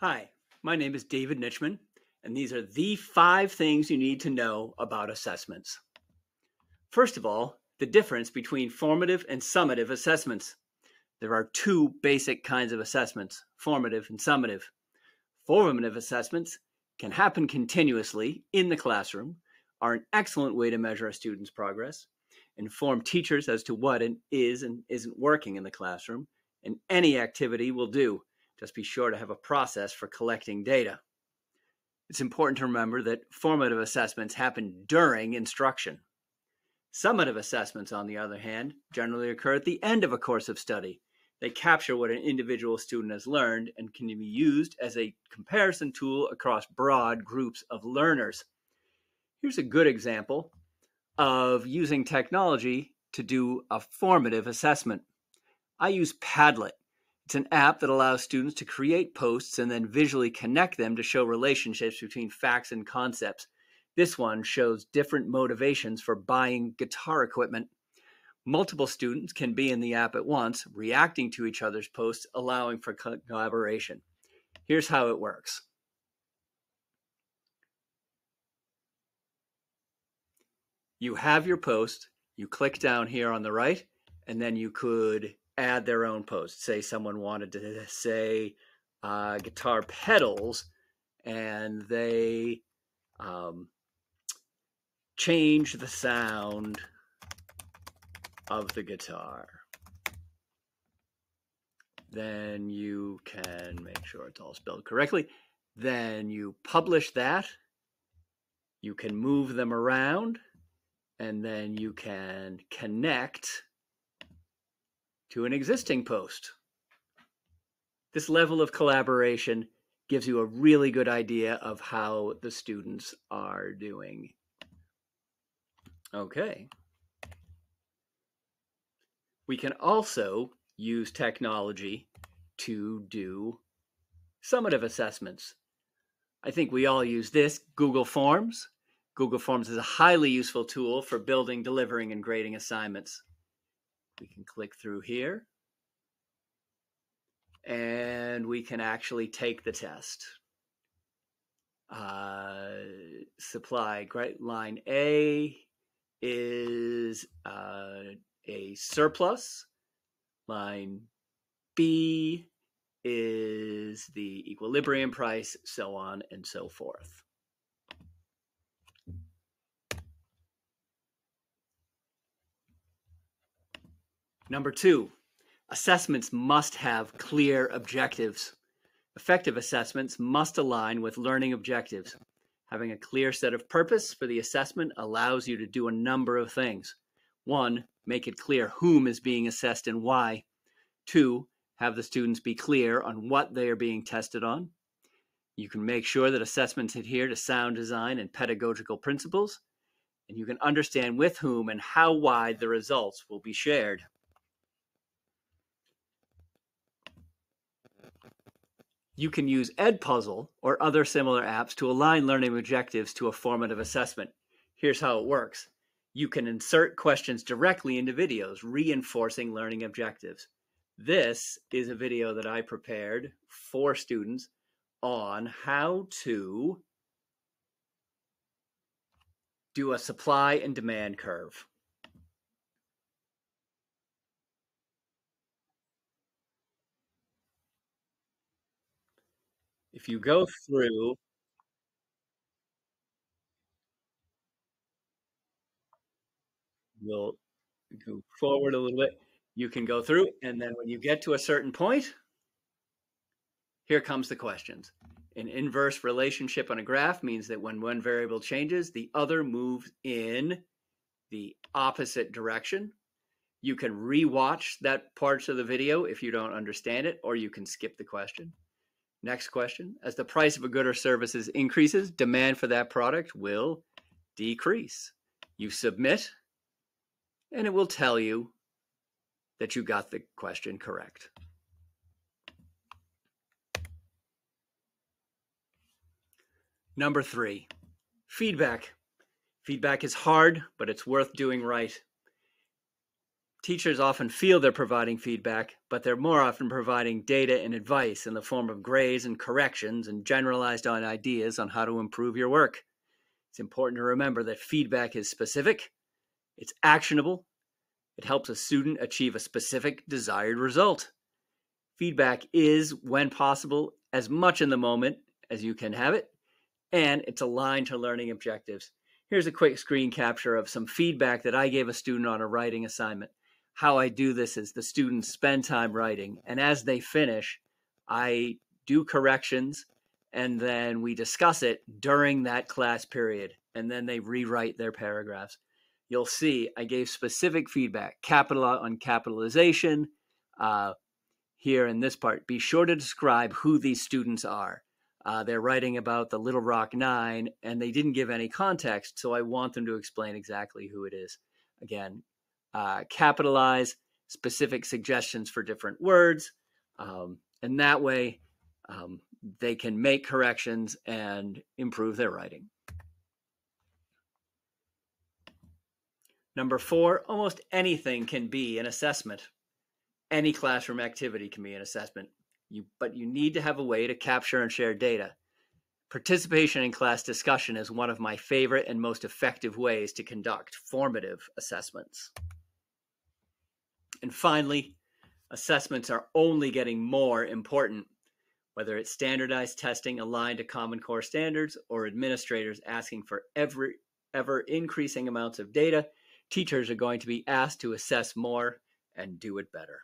Hi, my name is David Nitchman, and these are the 5 things you need to know about assessments. First of all, the difference between formative and summative assessments. There are 2 basic kinds of assessments, formative and summative. Formative assessments can happen continuously in the classroom, are an excellent way to measure a student's progress, inform teachers as to what is and isn't working in the classroom, and any activity will do. Just be sure to have a process for collecting data. It's important to remember that formative assessments happen during instruction. Summative assessments, on the other hand, generally occur at the end of a course of study. They capture what an individual student has learned and can be used as a comparison tool across broad groups of learners. Here's a good example of using technology to do a formative assessment. I use Padlet. It's an app that allows students to create posts and then visually connect them to show relationships between facts and concepts. This one shows different motivations for buying guitar equipment. Multiple students can be in the app at once, reacting to each other's posts, allowing for collaboration. Here's how it works. You have your post, you click down here on the right, and then you could add their own post. Say someone wanted to say guitar pedals, and they change the sound of the guitar. Then you can make sure it's all spelled correctly. Then you publish that. You can move them around, and then you can connect to an existing post. This level of collaboration gives you a really good idea of how the students are doing. Okay. We can also use technology to do summative assessments. I think we all use this, Google Forms. Google Forms is a highly useful tool for building, delivering, and grading assignments. We can click through here, and we can actually take the test. Supply line A is a surplus. Line B is the equilibrium price, so on and so forth. Number 2, assessments must have clear objectives. Effective assessments must align with learning objectives. Having a clear set of purpose for the assessment allows you to do a number of things. 1, make it clear whom is being assessed and why. 2, have the students be clear on what they are being tested on. You can make sure that assessments adhere to sound design and pedagogical principles, and you can understand with whom and how wide the results will be shared. You can use Edpuzzle or other similar apps to align learning objectives to a formative assessment. Here's how it works. You can insert questions directly into videos, reinforcing learning objectives. This is a video that I prepared for students on how to do a supply and demand curve. If you go through, we'll go forward a little bit. You can go through, and then when you get to a certain point, here comes the questions. An inverse relationship on a graph means that when one variable changes, the other moves in the opposite direction. You can rewatch that parts of the video if you don't understand it, or you can skip the question. Next question. As the price of a good or services increases, demand for that product will decrease. You submit, and it will tell you that you got the question correct. Number 3, feedback. Feedback is hard, but it's worth doing right. Teachers often feel they're providing feedback, but they're more often providing data and advice in the form of grades and corrections and generalized ideas on how to improve your work. It's important to remember that feedback is specific, it's actionable, it helps a student achieve a specific desired result. Feedback is, when possible, as much in the moment as you can have it, and it's aligned to learning objectives. Here's a quick screen capture of some feedback that I gave a student on a writing assignment. How I do this is the students spend time writing, and as they finish, I do corrections, and then we discuss it during that class period, and then they rewrite their paragraphs. You'll see I gave specific feedback, capital on capitalization. Here in this part, be sure to describe who these students are. They're writing about the Little Rock Nine, and they didn't give any context, so I want them to explain exactly who it is. Again, capitalize, specific suggestions for different words, and that way they can make corrections and improve their writing. Number 4, almost anything can be an assessment. Any classroom activity can be an assessment, but you need to have a way to capture and share data. Participation in class discussion is one of my favorite and most effective ways to conduct formative assessments. And finally, assessments are only getting more important. Whether it's standardized testing aligned to Common Core standards or administrators asking for ever increasing amounts of data, teachers are going to be asked to assess more and do it better.